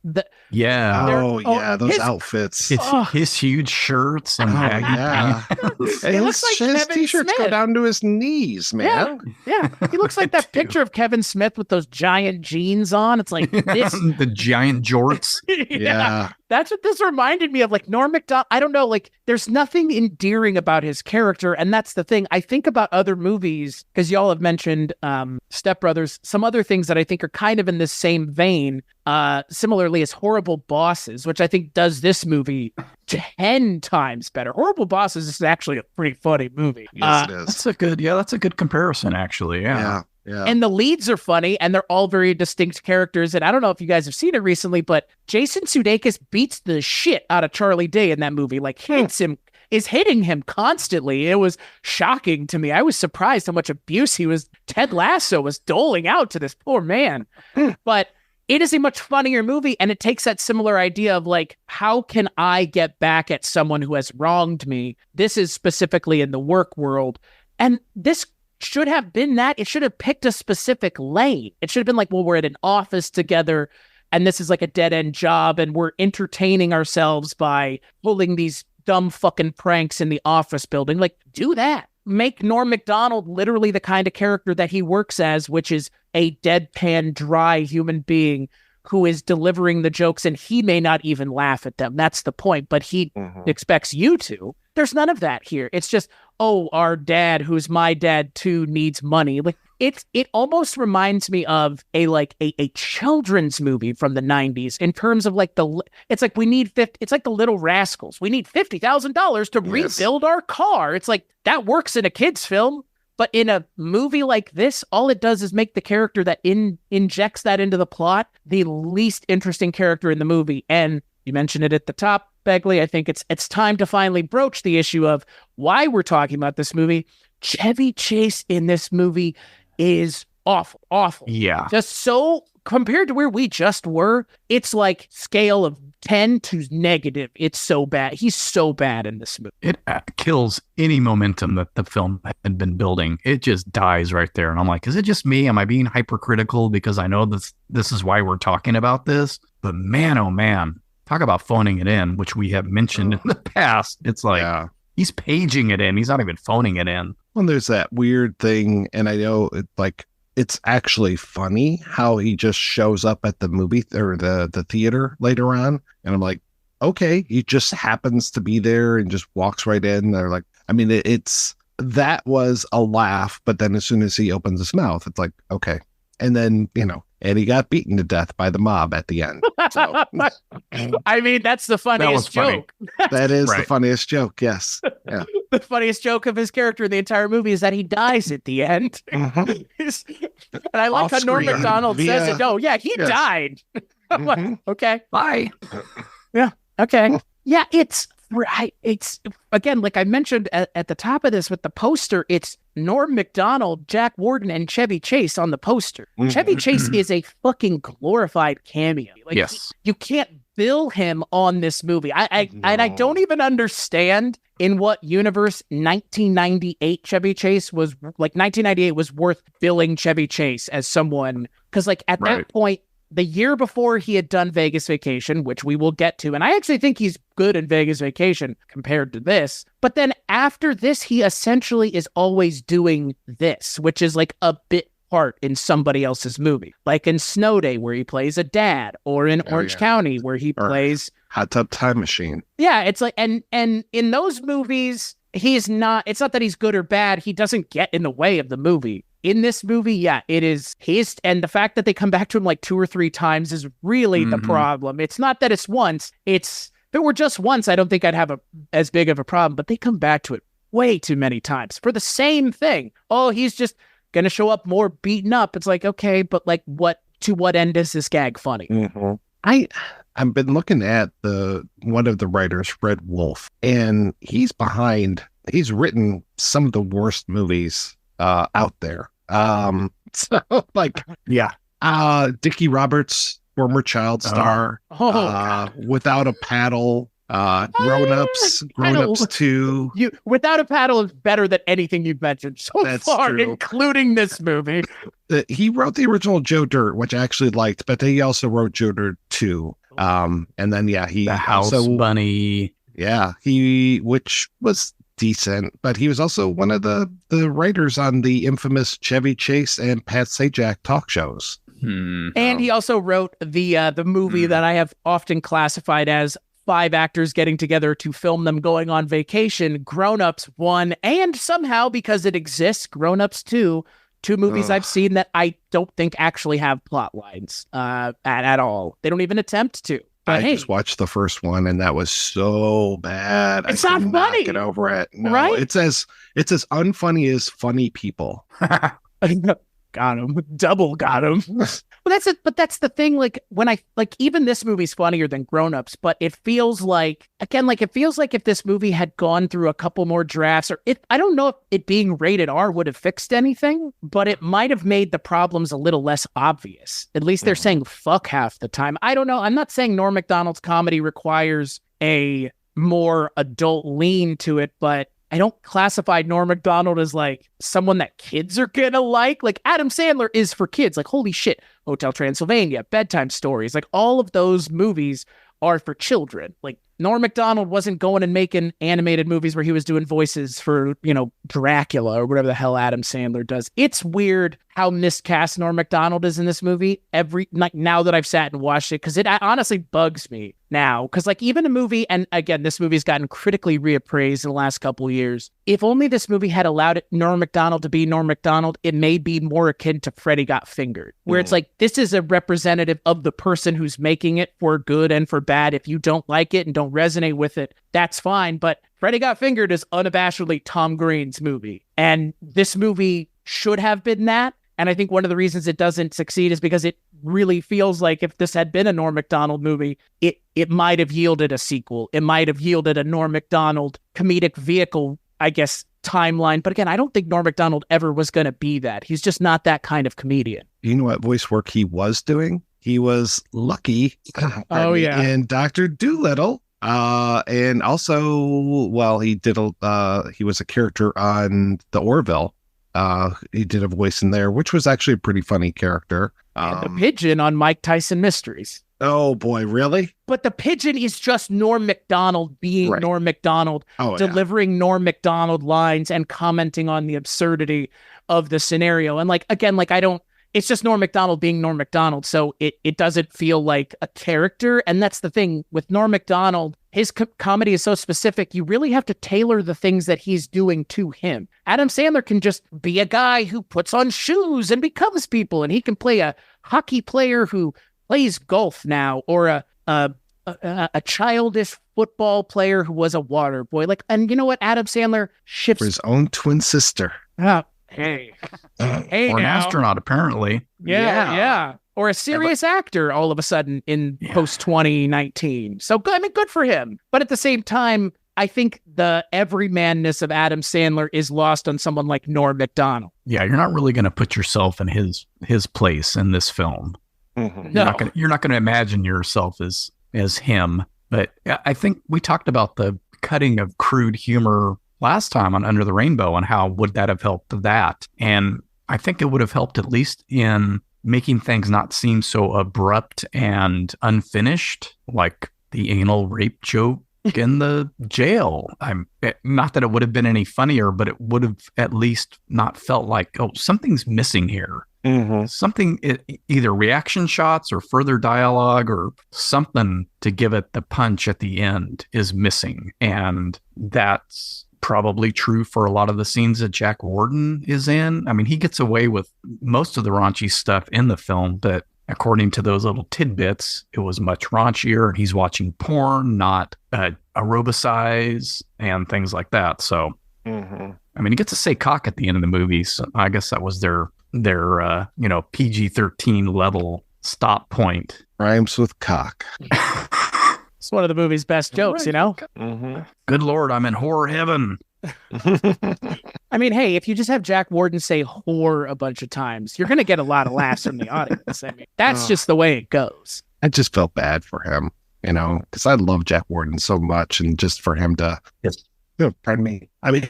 outfits. His huge shirts and his t-shirts go down to his knees, man. Yeah. He looks like that picture of Kevin Smith with those giant jeans on. It's like this. The giant jorts. Yeah. That's what this reminded me of, like Norm MacDonald. I don't know, like there's nothing endearing about his character. And that's the thing. I think about other movies, because y'all have mentioned Step Brothers, some other things that I think are kind of in this same vein, similarly as Horrible Bosses, which I think does this movie 10 times better. Horrible Bosses is actually a pretty funny movie. Yes, it is. That's a good comparison, actually. Yeah. And the leads are funny, and they're all very distinct characters. And I don't know if you guys have seen it recently, but Jason Sudeikis beats the shit out of Charlie Day in that movie. Like, is hitting him constantly. It was shocking to me. I was surprised how much abuse Ted Lasso was doling out to this poor man. But it is a much funnier movie, and it takes that similar idea of, like, how can I get back at someone who has wronged me? This is specifically in the work world. And this should have been that. It should have picked a specific lane. It should have been like, well, we're at an office together and this is like a dead-end job and we're entertaining ourselves by pulling these dumb fucking pranks in the office building. Like, do that. Make Norm MacDonald literally the kind of character that he works as, which is a deadpan, dry human being who is delivering the jokes, and he may not even laugh at them. That's the point, but he expects you to. There's none of that here. It's just, oh, our dad, who's my dad too, needs money. Like, it almost reminds me of a children's movie from the 90s in terms of like it's like we need it's like the Little Rascals. We need $50,000 to rebuild our car. It's like that works in a kid's film, but in a movie like this, all it does is make the character that injects that into the plot the least interesting character in the movie. And you mentioned it at the top, Begley. I think it's time to finally broach the issue of why we're talking about this movie. Chevy Chase in this movie is awful. Yeah. Just so, compared to where we just were, it's like scale of 10 to negative. It's so bad. He's so bad in this movie. It kills any momentum that the film had been building. It just dies right there. And I'm like, is it just me? Am I being hypercritical because I know this is why we're talking about this? But man, oh man, talk about phoning it in, which we have mentioned in the past. It's like, he's paging it in. He's not even phoning it in. Well, there's that weird thing, and I know it's actually funny how he just shows up at the movie or the theater later on, and I'm like, okay, he just happens to be there and just walks right in. They're like, I mean, that was a laugh, but then as soon as he opens his mouth, it's like, okay, and then and he got beaten to death by the mob at the end. So, I mean, that's the funniest joke. That is the funniest joke. Yes. Yeah. The funniest joke of his character in the entire movie is that he dies at the end. And I like how Norm MacDonald says it. Oh, yeah, he died. I'm like, okay, bye. Yeah. Okay. Yeah. It's again, like I mentioned at the top of this with the poster, it's Norm MacDonald, Jack Warden, and Chevy Chase on the poster. Chevy Chase is a fucking glorified cameo. Like, yes. You can't bill him on this movie. And I don't even understand in what universe 1998 Chevy Chase was, like 1998 was worth billing Chevy Chase as someone, because like at that point, the year before he had done Vegas Vacation, which we will get to, and I actually think he's good in Vegas Vacation compared to this. But then after this, he essentially is always doing this, which is like a bit part in somebody else's movie. Like in Snow Day, where he plays a dad, or in Orange County, where he plays Hot Tub Time Machine. Yeah, it's like, and in those movies, it's not that he's good or bad. He doesn't get in the way of the movie. In this movie, yeah, it is his, and the fact that they come back to him like 2 or 3 times is really the problem. It's not that it's once. If it were just once, I don't think I'd have as big of a problem, but they come back to it way too many times for the same thing. Oh, he's just going to show up more beaten up. It's like, okay, but like to what end is this gag funny? I've been looking at one of the writers, Fred Wolf, and he's written some of the worst movies out there. So like, Dickie Roberts, former child star, Without a Paddle, Grown Ups 2. Without a Paddle is better than anything you've mentioned so far, true. Including this movie. He wrote the original Joe Dirt, which I actually liked, but he also wrote Joe Dirt 2. And then he The House Bunny. Yeah, which was decent, but he was also one of the writers on the infamous Chevy Chase and Pat Sajak talk shows. And he also wrote the movie that I have often classified as 5 actors getting together to film them going on vacation, Grown Ups 1, and somehow, because it exists, Grown Ups 2, 2 movies I've seen that I don't think actually have plot lines at all. They don't even attempt to. But I just watched the first one, and that was so bad. It's not funny. Get over it, right? It's as unfunny as funny people. Got him. Double got him. But that's it. But that's the thing. Like when even this movie's funnier than Grown Ups, but it feels like if this movie had gone through a couple more drafts, or I don't know if it being rated R would have fixed anything, but it might have made the problems a little less obvious. At least they're saying fuck half the time. I don't know. I'm not saying Norm MacDonald's comedy requires a more adult lean to it, but I don't classify Norm MacDonald as like someone that kids are gonna like. Like Adam Sandler is for kids. Like, holy shit, Hotel Transylvania, Bedtime Stories, like all of those movies are for children. Like Norm MacDonald wasn't going and making animated movies where he was doing voices for, Dracula or whatever the hell Adam Sandler does. It's weird how miscast Norm MacDonald is in this movie now that I've sat and watched it, because it honestly bugs me now. Because like even a movie, and again, this movie's gotten critically reappraised in the last couple of years. If only this movie had allowed Norm MacDonald to be Norm MacDonald, it may be more akin to Freddy Got Fingered, where it's like, this is a representative of the person who's making it for good and for bad. If you don't like it and don't resonate with it, that's fine. But Freddy Got Fingered is unabashedly Tom Green's movie. And this movie should have been that. And I think one of the reasons it doesn't succeed is because it really feels like if this had been a Norm MacDonald movie, it might have yielded a sequel. It might have yielded a Norm MacDonald comedic vehicle, I guess, timeline. But again, I don't think Norm MacDonald ever was going to be that. He's just not that kind of comedian. You know what voice work he was doing? He was Lucky in Dr. Dolittle. And also, well, he was a character on The Orville. He did a voice in there, which was actually a pretty funny character. And the pigeon on Mike Tyson Mysteries. Oh boy, really? But the pigeon is just Norm MacDonald being Norm MacDonald, delivering Norm MacDonald lines and commenting on the absurdity of the scenario. And it's just Norm MacDonald being Norm MacDonald. So it doesn't feel like a character. And that's the thing with Norm MacDonald. His comedy is so specific. You really have to tailor the things that he's doing to him. Adam Sandler can just be a guy who puts on shoes and becomes people. And he can play a hockey player who plays golf now, or a childish football player who was a water boy. And you know what? Adam Sandler shifts for his own twin sister. Hey, or an astronaut, apparently. Yeah. Or a serious actor all of a sudden in post 2019. So good for him. But at the same time, I think the everymanness of Adam Sandler is lost on someone like Norm MacDonald. Yeah, you're not really going to put yourself in his place in this film. Mm-hmm. No. You're not going to imagine yourself as him. But I think we talked about the cutting of crude humor last time on Under the Rainbow and how would that have helped that. And I think it would have helped at least in making things not seem so abrupt and unfinished, like the anal rape joke in the jail. Not that it would have been any funnier, but it would have at least not felt like, oh, something's missing here. Mm-hmm. Something, either reaction shots or further dialogue or something to give it the punch at the end is missing. And that's probably true for a lot of the scenes that Jack Warden is in. I mean, he gets away with most of the raunchy stuff in the film, but according to those little tidbits, it was much raunchier, and he's watching porn, not aerobicize and things like that. So, I mean, he gets to say cock at the end of the movie. So I guess that was their PG-13 level stop point. Rhymes with cock. It's one of the movie's best jokes, Mm-hmm. Good Lord, I'm in horror heaven. I mean, hey, if you just have Jack Warden say whore a bunch of times, you're going to get a lot of laughs from the audience. I mean, that's just the way it goes. I just felt bad for him, because I love Jack Warden so much, and just for him to, pardon me. I mean,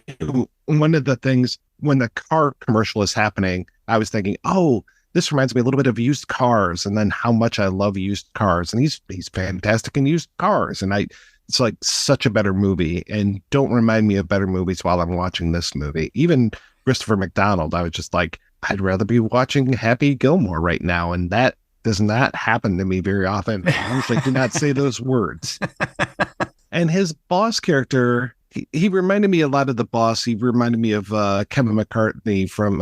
one of the things when the car commercial is happening, I was thinking, oh, this reminds me a little bit of Used Cars, and then how much I love Used Cars, and he's fantastic in Used Cars, and it's like such a better movie, and don't remind me of better movies while I'm watching this movie. Even Christopher McDonald, I was just like, I'd rather be watching Happy Gilmore right now, and that does not happen to me very often. I usually do not say those words. And his boss character, he reminded me a lot of the boss. He reminded me of Kevin McCarthy from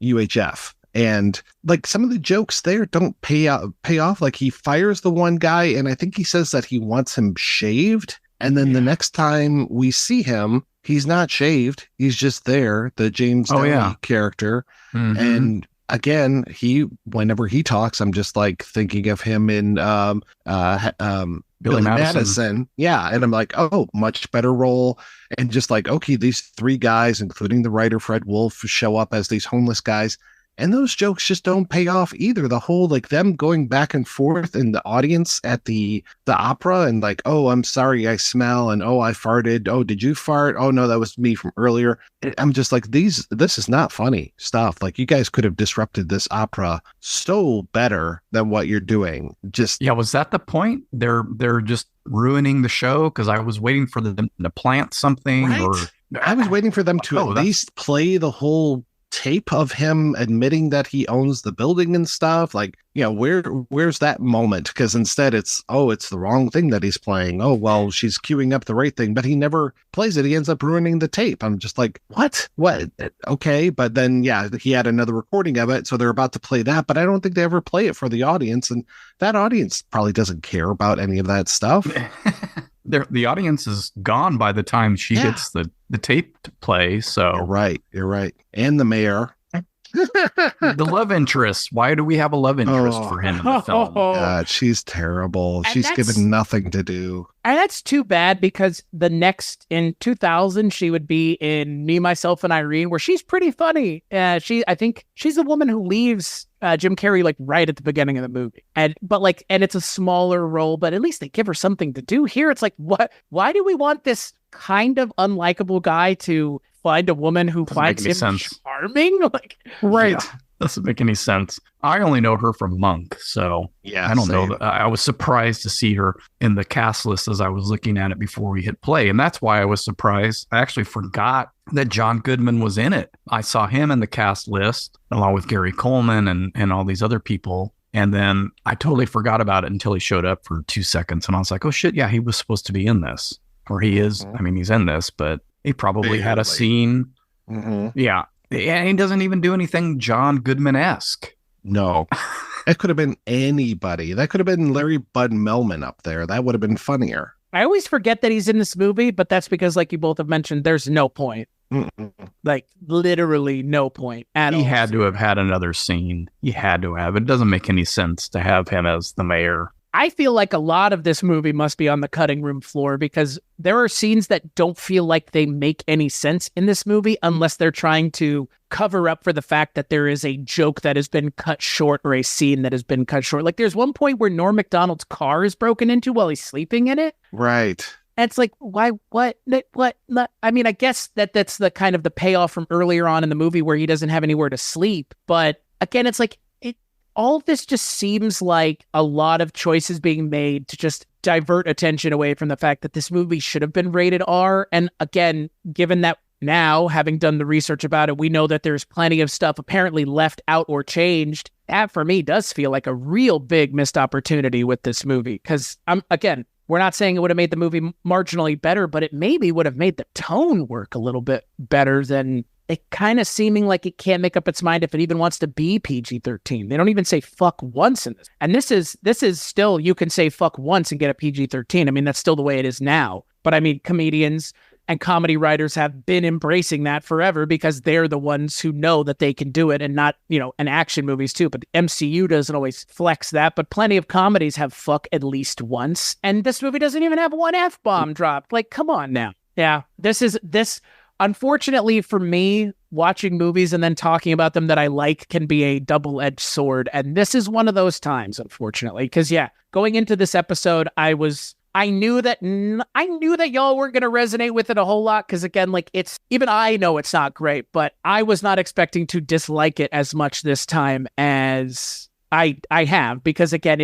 UHF. And like some of the jokes there don't pay off. Like he fires the one guy, and I think he says that he wants him shaved. And then the next time we see him, he's not shaved. He's just there, the James Downey character. Mm-hmm. And again, whenever he talks, I'm just like thinking of him in Billy Madison. Yeah. And I'm like, oh, much better role. And just like, okay, these three guys, including the writer Fred Wolf, show up as these homeless guys. And those jokes just don't pay off either. The whole, like, them going back and forth in the audience at the opera and like, oh, I'm sorry, I smell, and oh, I farted. Oh, did you fart? Oh no, that was me from earlier. I'm just like, this is not funny stuff. Like, you guys could have disrupted this opera so better than what you're doing. Just Yeah, was that the point? They're just ruining the show because I was waiting for them to plant something, Right. or I was waiting for them to Oh, at that's- least play the whole tape of him admitting that he owns the building and stuff. Like, you know, where's that moment? Because instead it's the wrong thing that he's playing. Oh, well, she's queuing up the right thing, but he never plays it. He ends up ruining the tape. I'm just like, what? Okay. But then, yeah, he had another recording of it. So they're about to play that, but I don't think they ever play it for the audience. And that audience probably doesn't care about any of that stuff. the audience is gone by the time she gets the tape to play. So You're right. And the mayor. the love interest. Why do we have a love interest for him in the film? God, she's terrible. And She's that's- given nothing to do. And that's too bad because the next in 2000 she would be in Me, Myself, and Irene, where she's pretty funny. I think she's the woman who leaves Jim Carrey like right at the beginning of the movie, and it's a smaller role, but at least they give her something to do. Here it's like, what? Why do we want this kind of unlikable guy to find a woman who Doesn't make finds any him sense. charming? Like, Right. Yeah, doesn't make any sense. I only know her from Monk, so Yeah, I don't same. know. I was surprised to see her in the cast list as I was looking at it before we hit play, and that's why I was surprised. I actually forgot that John Goodman was in it. I saw him in the cast list along with Gary Coleman and all these other people, and then I totally forgot about it until he showed up for 2 seconds, and I was like, oh shit, yeah, he was supposed to be in this, or he is. I mean, he's in this, but he probably had a Barely. scene. Mm-hmm. Yeah. And he doesn't even do anything John Goodman-esque. No. It could have been anybody. That could have been Larry Bud Melman up there. That would have been funnier. I always forget that he's in this movie, but that's because, like you both have mentioned, there's no point. Mm-mm. Like, literally no point at all. He had to have had another scene. He had to have. It doesn't make any sense to have him as the mayor. I feel like a lot of this movie must be on the cutting room floor because there are scenes that don't feel like they make any sense in this movie unless they're trying to cover up for the fact that there is a joke that has been cut short or a scene that has been cut short. Like, there's one point where Norm MacDonald's car is broken into while he's sleeping in it. Right. And it's like, why, what? I mean, I guess that's the kind of the payoff from earlier on in the movie where he doesn't have anywhere to sleep. But again, it's like, all of this just seems like a lot of choices being made to just divert attention away from the fact that this movie should have been rated R. And again, given that now, having done the research about it, we know that there's plenty of stuff apparently left out or changed. That, for me, does feel like a real big missed opportunity with this movie. Because, again, we're not saying it would have made the movie marginally better, but it maybe would have made the tone work a little bit better than it kind of seeming like it can't make up its mind if it even wants to be PG-13. They don't even say fuck once in this. And this is still, you can say fuck once and get a PG-13. I mean, that's still the way it is now. But I mean, comedians and comedy writers have been embracing that forever because they're the ones who know that they can do it, and not, and action movies too. But the MCU doesn't always flex that, but plenty of comedies have fuck at least once. And this movie doesn't even have one F-bomb dropped. Like, come on now. Yeah, this unfortunately for me, watching movies and then talking about them that I like can be a double-edged sword. And this is one of those times, unfortunately, because going into this episode, I knew that y'all weren't going to resonate with it a whole lot. Cause again, like, even I know it's not great, but I was not expecting to dislike it as much this time as I have, because again,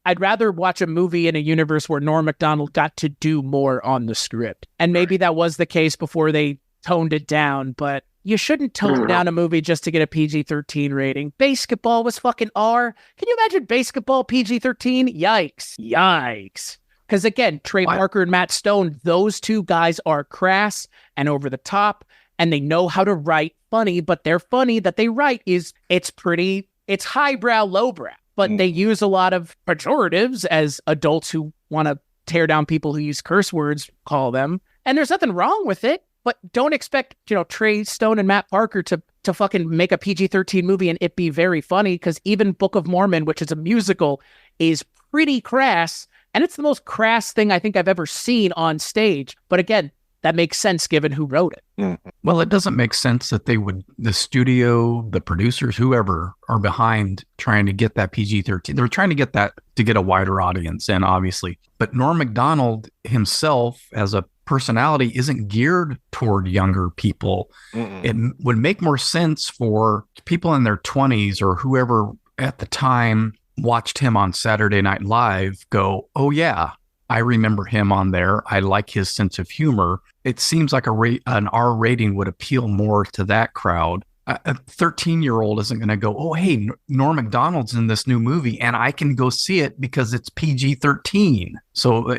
I'd rather watch a movie in a universe where Norm MacDonald got to do more on the script. And maybe that was the case before they toned it down, but you shouldn't tone down a movie just to get a PG-13 rating. Basketball was fucking R. Can you imagine Basketball PG-13? Yikes. Because again, Trey Parker and Matt Stone, those two guys are crass and over the top, and they know how to write funny, but their funny that they write it's highbrow, lowbrow. But they use a lot of pejoratives, as adults who want to tear down people who use curse words call them. And there's nothing wrong with it, but don't expect, Trey Stone and Matt Parker to fucking make a PG-13 movie and it be very funny, because even Book of Mormon, which is a musical, is pretty crass. And it's the most crass thing I think I've ever seen on stage. But again, that makes sense given who wrote it. Well, it doesn't make sense that the studio, the producers, whoever are behind trying to get that PG-13. They're trying to get that to get a wider audience in, obviously. But Norm MacDonald himself, as a personality, isn't geared toward younger people. It would make more sense for people in their 20s or whoever at the time watched him on Saturday Night Live go, oh, yeah, I remember him on there. I like his sense of humor. It seems like an R rating would appeal more to that crowd. A 13-year-old isn't going to go, oh, hey, Norm MacDonald's in this new movie, and I can go see it because it's PG-13. So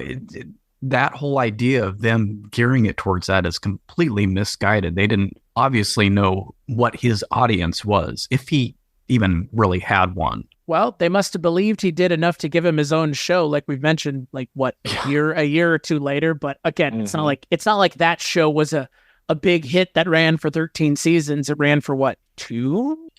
that whole idea of them gearing it towards that is completely misguided. They didn't obviously know what his audience was, if he even really had one. Well, they must have believed he did enough to give him his own show, like we've mentioned, like what, a year or two later. But again, it's not like that show was a big hit that ran for 13 seasons. It ran for what, three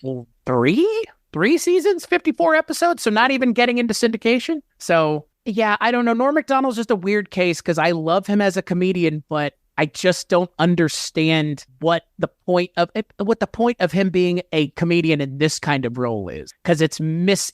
seasons, 54 episodes. So not even getting into syndication. So yeah, I don't know. Norm MacDonald's just a weird case because I love him as a comedian, but I just don't understand what the point of him being a comedian in this kind of role is, because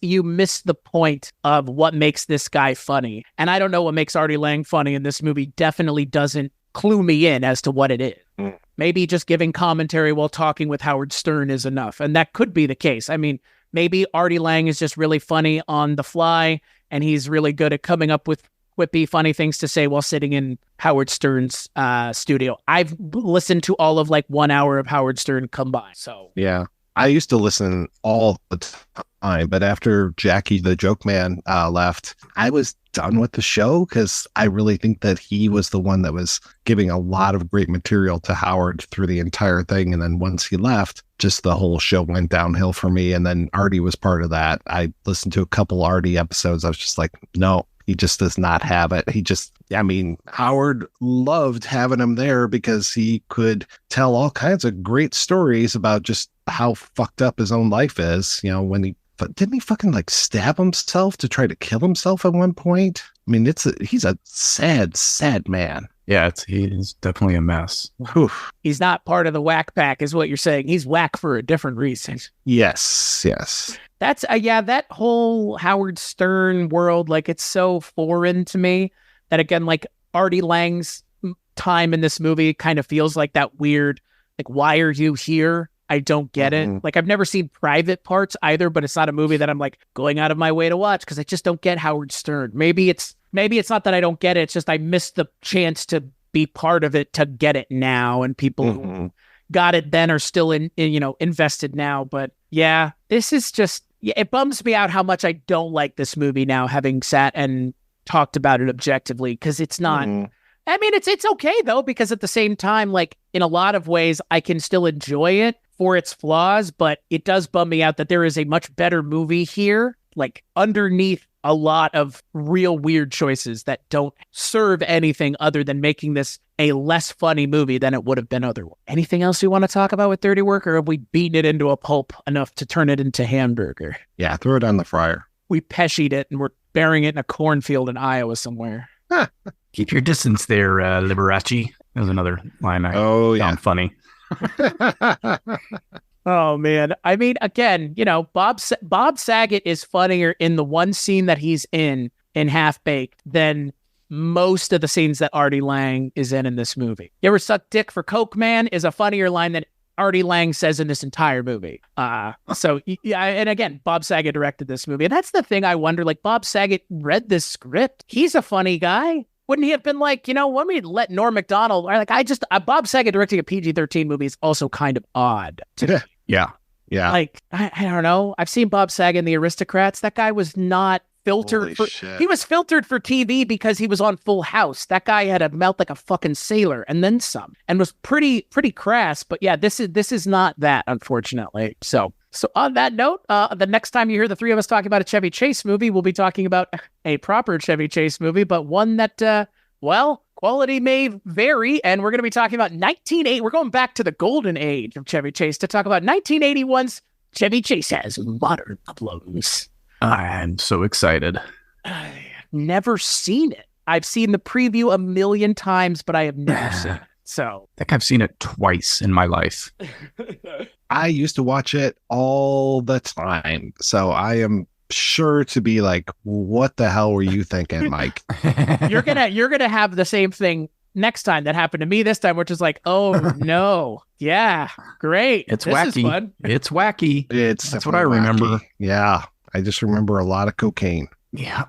you miss the point of what makes this guy funny. And I don't know what makes Artie Lang funny in this movie. Definitely doesn't clue me in as to what it is. Maybe just giving commentary while talking with Howard Stern is enough. And that could be the case. I mean, maybe Artie Lang is just really funny on the fly and he's really good at coming up with quippy, funny things to say while sitting in Howard Stern's studio. I've listened to all of 1 hour of Howard Stern combined. So yeah, I used to listen all the time, but after Jackie the Joke Man left, I was done with the show because I really think that he was the one that was giving a lot of great material to Howard through the entire thing. And then once he left, just the whole show went downhill for me. And then Artie was part of that. I listened to a couple Artie episodes. I was just like, no. He just does not have it. Howard loved having him there because he could tell all kinds of great stories about just how fucked up his own life is. When didn't he fucking stab himself to try to kill himself at one point? I mean, he's a sad, sad man. Yeah, he's definitely a mess. Whew. He's not part of the whack pack is what you're saying. He's whack for a different reason. Yes. That's that whole Howard Stern world, it's so foreign to me that again, Artie Lang's time in this movie kind of feels like that weird, why are you here? I don't get it. I've never seen Private Parts either, but it's not a movie that I'm going out of my way to watch because I just don't get Howard Stern. Maybe it's not that I don't get it. It's just I missed the chance to be part of it to get it now, and people who got it then are still invested now. But yeah, this is just. Yeah, it bums me out how much I don't like this movie now, having sat and talked about it objectively, because it's not. I mean, it's okay though, because at the same time, in a lot of ways, I can still enjoy it for its flaws, but it does bum me out that there is a much better movie here, underneath a lot of real weird choices that don't serve anything other than making this a less funny movie than it would have been otherwise. Anything else you want to talk about with Dirty Work, or have we beaten it into a pulp enough to turn it into hamburger? Yeah, throw it on the fryer. We pescied it and we're burying it in a cornfield in Iowa somewhere. Keep your distance there, Liberace. That was another line I found funny. Oh, man. I mean, again, Bob Saget is funnier in the one scene that he's in Half Baked than most of the scenes that Artie Lang is in this movie. You ever suck dick for Coke, man? Is a funnier line than Artie Lang says in this entire movie. So, yeah, and again, Bob Saget directed this movie. And that's the thing I wonder, Bob Saget read this script. He's a funny guy. Wouldn't he have been let me let Norm MacDonald, or Bob Saget directing a PG-13 movie is also kind of odd to me. Yeah. I don't know. I've seen Bob Saget in The Aristocrats. That guy was not filtered. He was filtered for TV because he was on Full House. That guy had a mouth like a fucking sailor and then some, and was pretty crass. But yeah, this is not that, unfortunately. So on that note, the next time you hear the three of us talking about a Chevy Chase movie, we'll be talking about a proper Chevy Chase movie, but one that, quality may vary, and we're going to be talking about 1980. We're going back to the golden age of Chevy Chase to talk about 1981's Chevy Chase Has Modern Problems. I'm so excited. I've never seen it. I've seen the preview a million times, but I have never seen it. So I think I've seen it twice in my life. I used to watch it all the time. So I am sure to be like, what the hell were you thinking, Mike? you're gonna have the same thing next time that happened to me this time, which is like, oh no, yeah, great, It's this wacky. is fun. It's wacky. That's what I remember. Wacky. Yeah, I just remember a lot of cocaine. Yeah.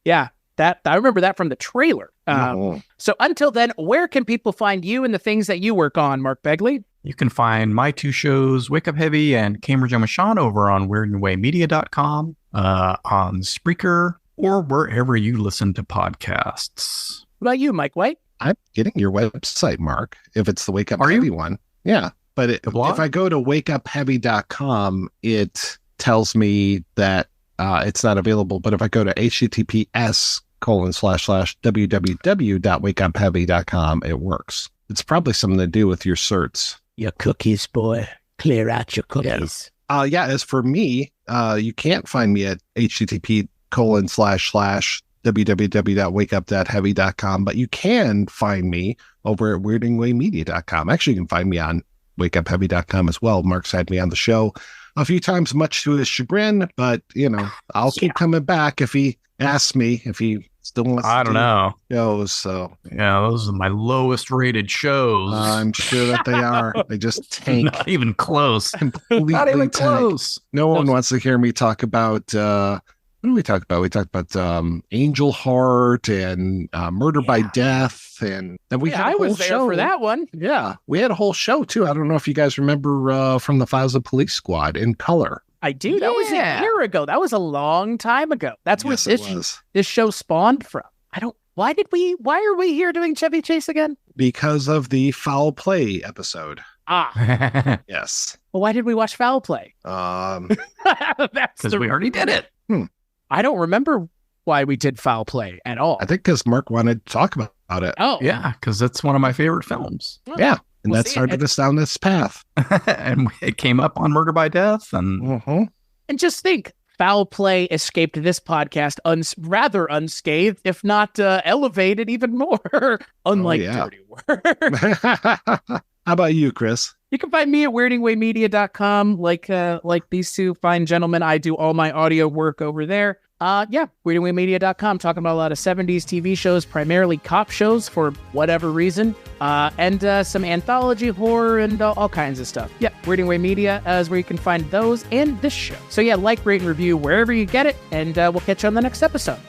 Yeah, that I remember that from the trailer. Mhm. So until then, where can people find you and the things that you work on, Mark Begley? You can find my two shows, Wake Up Heavy and Cambridge and Sean, over on weirdandwaymedia.com, on Spreaker, or wherever you listen to podcasts. What about you, Mike White? I'm getting your website, Mark, if it's the Wake Up Are you? Heavy one. Yeah. But The blog? if I go to wakeupheavy.com, it tells me that it's not available. But if I go to https://www.wakeupheavy.com, it works. It's probably something to do with your certs. Your cookies, boy. Clear out your cookies. Yeah. As for me, you can't find me at http://www.wakeup.heavy.com, but you can find me over at weirdingwaymedia.com. Actually, you can find me on wakeupheavy.com as well. Mark's had me on the show a few times, much to his chagrin, but I'll keep coming back if he asks me, if he still wants I to don't do know. shows. So Yeah, those are my lowest rated shows. I'm sure that they are. They just tank. Not even close. Completely Not even tank. close. No one wants to hear me talk about what do we talk about? We talked about Angel Heart and Murder by Death, and then we had a I whole was there show for that one. Yeah, we had a whole show too. I don't know if you guys remember from the Files of Police Squad in color. I do. That was a year ago. That was a long time ago. That's where Yes, it was. this show spawned from. Why are we here doing Chevy Chase again? Because of the Foul Play episode. Ah, Yes. well, why did we watch Foul Play? Um, That's Because we already did it. I don't remember why we did Foul Play at all. I think because Mark wanted to talk about it. Oh, Yeah, because that's one of my favorite films. Yeah. And Well, that see, started us down this path. And it came up on Murder by Death. And Mm-hmm. And just think, Foul Play escaped this podcast rather unscathed, if not elevated even more, unlike yeah. Dirty Word. How about you, Chris? You can find me at weirdingwaymedia.com. Like these two fine gentlemen, I do all my audio work over there. Weirdingwaymedia.com, talking about a lot of 70s TV shows, primarily cop shows for whatever reason, and some anthology horror and all kinds of stuff. Yeah, Weirding Way Media is where you can find those and this show. So yeah, like, rate, and review wherever you get it, and we'll catch you on the next episode.